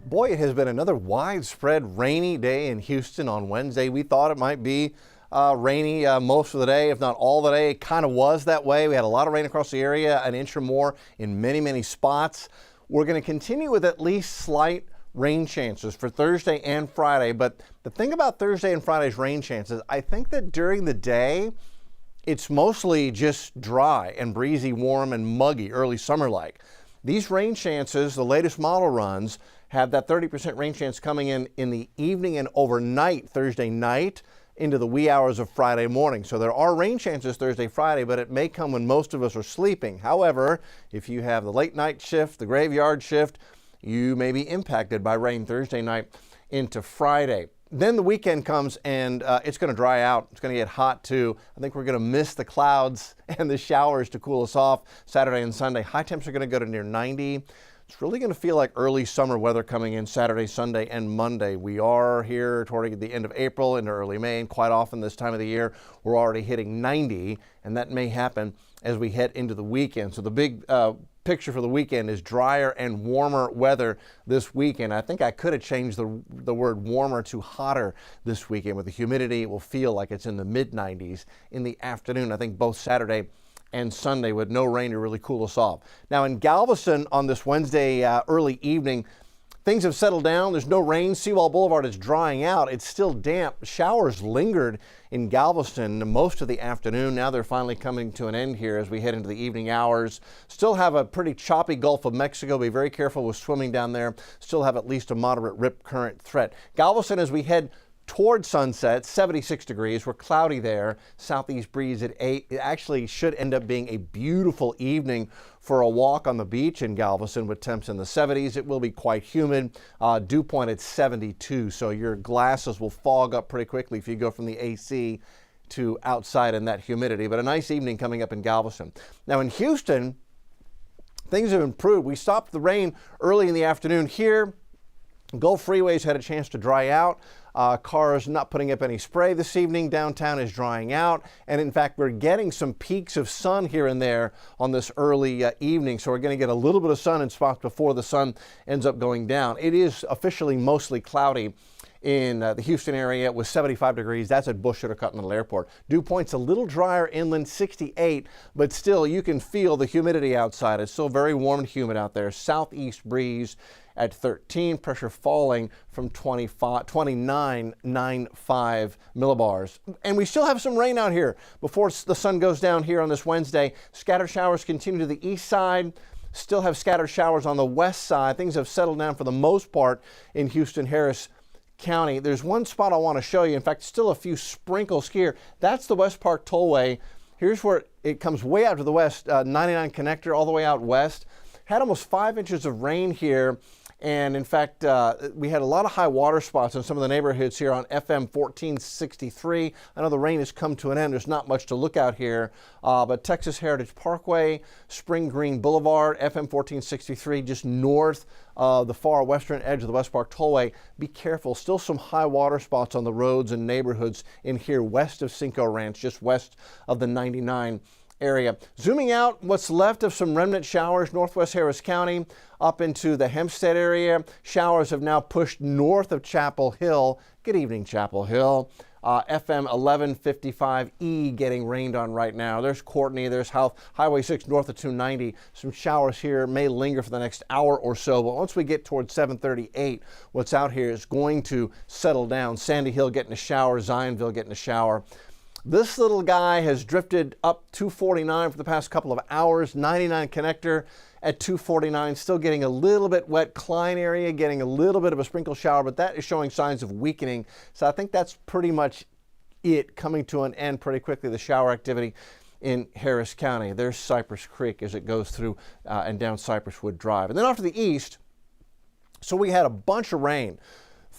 Boy, it has been another widespread rainy day in Houston on Wednesday. We thought it might be rainy most of the day, if not all the day. It kind of was that way. We had a lot of rain across the area, an inch or more in many spots. We're going to continue with at least slight rain chances for Thursday and Friday. But the thing about Thursday and Friday's rain chances, I think that during the day, it's mostly just dry and breezy, warm and muggy, early summer-like. These rain chances, the latest model runs, have that 30% rain chance coming in the evening and overnight Thursday night into the wee hours of Friday morning. So there are rain chances Thursday, Friday, but it may come when most of us are sleeping. However, if you have the late night shift, the graveyard shift, you may be impacted by rain Thursday night into Friday. Then the weekend comes and it's going to dry out. It's going to get hot too. I think we're going to miss the clouds and the showers to cool us off Saturday and Sunday. High temps are going to go to near 90. It's really going to feel like early summer weather coming in Saturday, Sunday, and Monday. We are here toward the end of April into early May, and quite often this time of the year, we're already hitting 90, and that may happen as we head into the weekend. So the big picture for the weekend is drier and warmer weather this weekend. I think I could have changed the word warmer to hotter this weekend. With the humidity, it will feel like it's in the mid-90s in the afternoon. I think both Saturday and Sunday with no rain to really cool us off. Now in Galveston on this Wednesday early evening, things have settled down. There's no rain. Seawall Boulevard is drying out. It's still damp. Showers lingered in Galveston most of the afternoon. Now they're finally coming to an end here as we head into the evening hours. Still have a pretty choppy Gulf of Mexico. Be very careful with swimming down there. Still have at least a moderate rip current threat. Galveston, as we head toward sunset, 76 degrees. We're cloudy there. Southeast breeze at 8. It actually should end up being a beautiful evening for a walk on the beach in Galveston with temps in the 70s. It will be quite humid. Dew point at 72, so your glasses will fog up pretty quickly if you go from the AC to outside in that humidity. But a nice evening coming up in Galveston. Now in Houston, things have improved. We stopped the rain early in the afternoon here. Gulf freeways had a chance to dry out. Cars not putting up any spray this evening. Downtown is drying out. And in fact, we're getting some peaks of sun here and there on this early evening. So we're going to get a little bit of sun in spots before the sun ends up going down. It is officially mostly cloudy in the Houston area with 75 degrees. That's at Bush Intercontinental Airport. Dew point's a little drier inland, 68, but still you can feel the humidity outside. It's still very warm and humid out there. Southeast breeze at 13, pressure falling from 29.95 millibars. And we still have some rain out here before the sun goes down here on this Wednesday. Scattered showers continue to the east side. Still have scattered showers on the west side. Things have settled down for the most part in Houston, Harris County. There's one spot I want to show you. In fact, still a few sprinkles here. That's the West Park Tollway. Here's where it comes way out to the west, 99 connector all the way out west. Had almost 5 inches of rain here. And in fact, we had a lot of high water spots in some of the neighborhoods here on FM 1463. I know the rain has come to an end. There's not much to look out here. But Texas Heritage Parkway, Spring Green Boulevard, FM 1463, just north of the far western edge of the West Park Tollway. Be careful. Still some high water spots on the roads and neighborhoods in here west of Cinco Ranch, just west of the 99 area. Zooming out, what's left of some remnant showers, northwest Harris County up into the Hempstead area. Showers have now pushed north of Chapel Hill. Good evening, Chapel Hill. FM 1155E getting rained on right now. There's Courtney, there's Highway 6 north of 290. Some showers here may linger for the next hour or so, but once we get towards 738, what's out here is going to settle down. Sandy Hill getting a shower, Zionville getting a shower. This little guy has drifted up 249 for the past couple of hours. 99 connector at 249, still getting a little bit wet. Klein area getting a little bit of a sprinkle shower, but that is showing signs of weakening. So I think that's pretty much it, coming to an end pretty quickly, the shower activity in Harris County. There's Cypress Creek as it goes through and down Cypress Wood Drive. And then off to the east, so we had a bunch of rain.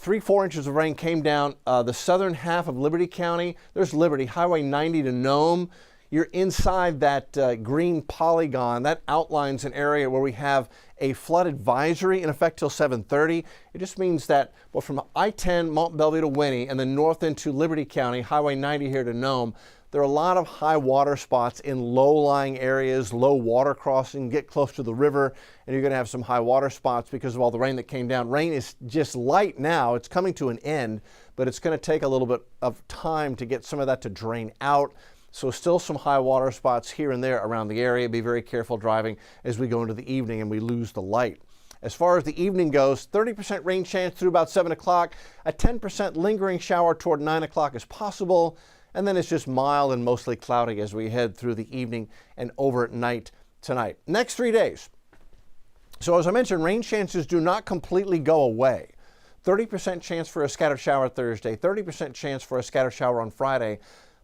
3-4 inches of rain came down the southern half of Liberty County. There's Liberty, Highway 90 to Nome. You're inside that green polygon. That outlines an area where we have a flood advisory in effect till 7:30. It just means that from I-10, Mont Belvieu to Winnie, and then north into Liberty County, Highway 90 here to Nome, there are a lot of high water spots in low-lying areas, low water crossing, get close to the river, and you're going to have some high water spots because of all the rain that came down. Rain is just light now. It's coming to an end, but it's going to take a little bit of time to get some of that to drain out. So still some high water spots here and there around the area. Be very careful driving as we go into the evening and we lose the light. As far as the evening goes, 30% rain chance through about 7 o'clock. A 10% lingering shower toward 9 o'clock is possible. And then it's just mild and mostly cloudy as we head through the evening and over at night tonight. Next 3 days. So as I mentioned, rain chances do not completely go away. 30% chance for a scattered shower Thursday, 30% chance for a scattered shower on Friday.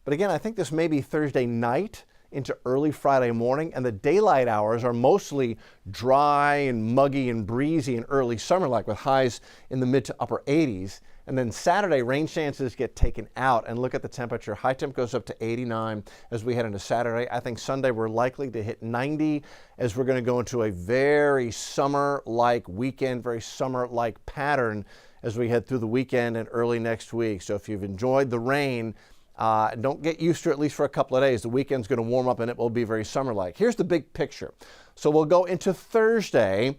But again, I think this may be Thursday night into early Friday morning, and the daylight hours are mostly dry and muggy and breezy and early summer-like with highs in the mid to upper 80s. And then Saturday, rain chances get taken out, and look at the temperature. High temp goes up to 89 as we head into Saturday. I think Sunday we're likely to hit 90 as we're going to go into a very summer-like weekend, very summer-like pattern as we head through the weekend and early next week. So if you've enjoyed the rain, don't get used to it, at least for a couple of days. The weekend's going to warm up and it will be very summer-like. Here's the big picture. So we'll go into Thursday,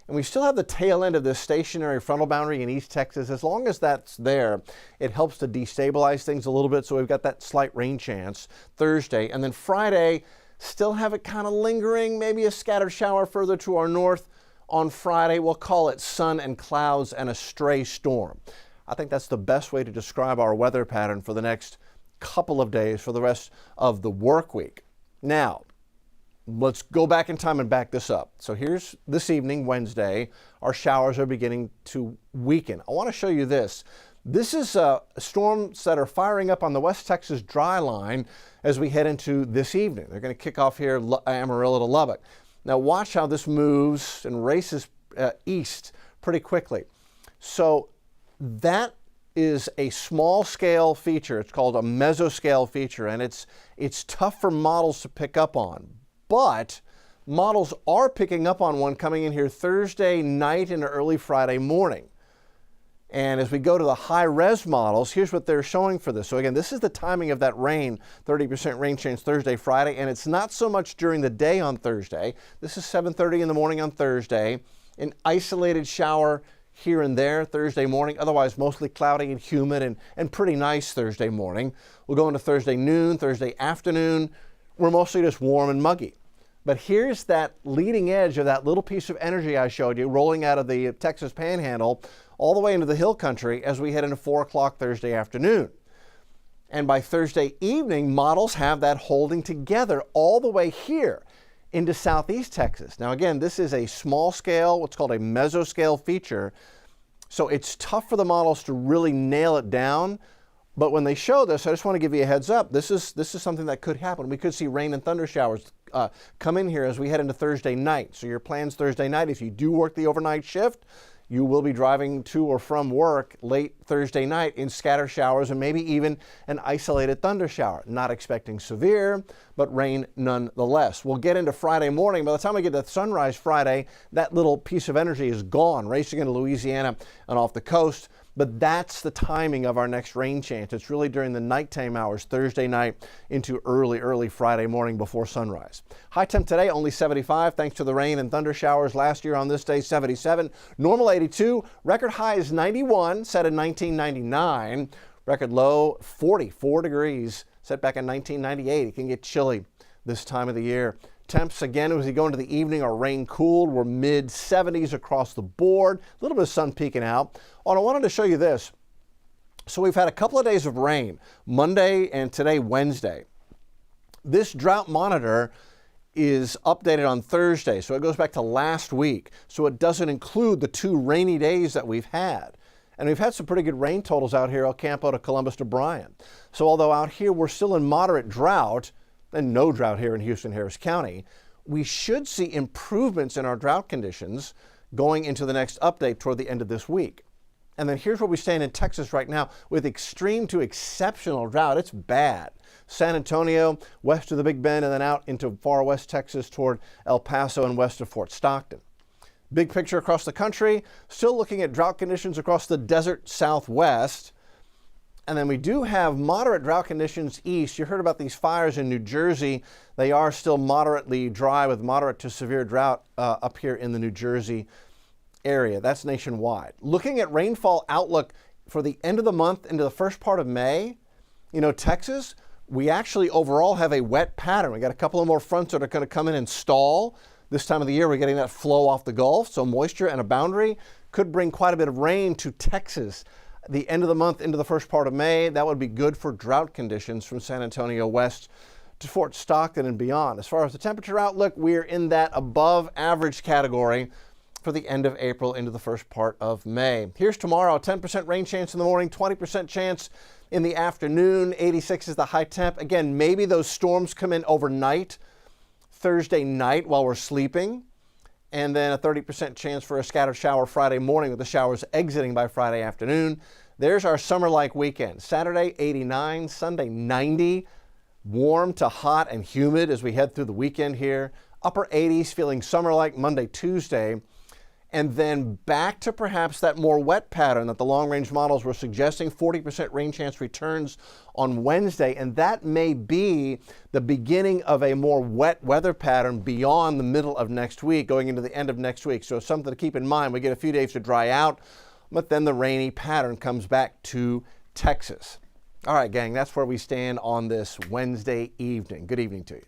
and we still have the tail end of this stationary frontal boundary in East Texas. As long as that's there, it helps to destabilize things a little bit. So we've got that slight rain chance Thursday. And then Friday, still have it kind of lingering, maybe a scattered shower further to our north. On Friday, we'll call it sun and clouds and a stray storm. I think that's the best way to describe our weather pattern for the next couple of days for the rest of the work week. Now, let's go back in time and back this up. So here's this evening, Wednesday, our showers are beginning to weaken. I want to show you this. This is storms that are firing up on the West Texas dry line as we head into this evening. They're going to kick off here Amarillo to Lubbock. Now watch how this moves and races east pretty quickly. So that is a small scale feature. It's called a mesoscale feature, and it's tough for models to pick up on. But models are picking up on one coming in here Thursday night and early Friday morning. And as we go to the high-res models, here's what they're showing for this. So again, this is the timing of that rain, 30% rain chance Thursday, Friday, and it's not so much during the day on Thursday. This is 7:30 in the morning on Thursday. An isolated shower here and there Thursday morning, otherwise mostly cloudy and humid and pretty nice Thursday morning. We'll go into Thursday noon, Thursday afternoon. We're mostly just warm and muggy. But here's that leading edge of that little piece of energy I showed you rolling out of the Texas Panhandle all the way into the hill country as we head into 4 o'clock Thursday afternoon. And by Thursday evening, models have that holding together all the way here into southeast Texas. Now again, this is a small scale, what's called a mesoscale feature. So it's tough for the models to really nail it down. But when they show this, I just want to give you a heads up. This is something that could happen. We could see rain and thunder showers come in here as we head into Thursday night. So your plans Thursday night, if you do work the overnight shift, you will be driving to or from work late Thursday night in scatter showers and maybe even an isolated thunder shower. Not expecting severe, but rain nonetheless. We'll get into Friday morning. By the time we get to sunrise Friday, that little piece of energy is gone, racing into Louisiana and off the coast. But that's the timing of our next rain chance. It's really during the nighttime hours, Thursday night into early Friday morning before sunrise. High temp today, only 75, thanks to the rain and thunder showers last year on this day, 77. Normal 82. Record high is 91, set in 1999. Record low, 44 degrees, set back in 1998. It can get chilly this time of the year. Temps, again, as we go into the evening, are rain cooled. We're mid-70s across the board. A little bit of sun peeking out. Oh, and I wanted to show you this. So we've had a couple of days of rain, Monday and today, Wednesday. This drought monitor is updated on Thursday, so it goes back to last week. So it doesn't include the 2 rainy days that we've had. And we've had some pretty good rain totals out here, El Campo to Columbus to Bryan. So although out here we're still in moderate drought, and no drought here in Houston, Harris County, we should see improvements in our drought conditions going into the next update toward the end of this week. And then here's where we stand in Texas right now with extreme to exceptional drought. It's bad. San Antonio, west of the Big Bend, and then out into far west Texas toward El Paso and west of Fort Stockton. Big picture across the country, still looking at drought conditions across the desert Southwest. And then we do have moderate drought conditions east. You heard about these fires in New Jersey. They are still moderately dry with moderate to severe drought up here in the New Jersey area. That's nationwide. Looking at rainfall outlook for the end of the month into the first part of May, you know, Texas, we actually overall have a wet pattern. We got a couple of more fronts that are going to come in and stall. This time of the year, we're getting that flow off the Gulf, so moisture and a boundary could bring quite a bit of rain to Texas. The end of the month into the first part of May, that would be good for drought conditions from San Antonio west to Fort Stockton and beyond. As far as the temperature outlook, we're in that above average category for the end of April into the first part of May. Here's tomorrow, 10% rain chance in the morning, 20% chance in the afternoon, 86 is the high temp. Again, maybe those storms come in overnight, Thursday night while we're sleeping, and then a 30% chance for a scattered shower Friday morning with the showers exiting by Friday afternoon. There's our summer-like weekend. Saturday, 89, Sunday, 90. Warm to hot and humid as we head through the weekend here. Upper 80s, feeling summer-like Monday, Tuesday. And then back to perhaps that more wet pattern that the long-range models were suggesting. 40% rain chance returns on Wednesday, and that may be the beginning of a more wet weather pattern beyond the middle of next week, going into the end of next week. So something to keep in mind. We get a few days to dry out, but then the rainy pattern comes back to Texas. All right, gang, that's where we stand on this Wednesday evening. Good evening to you.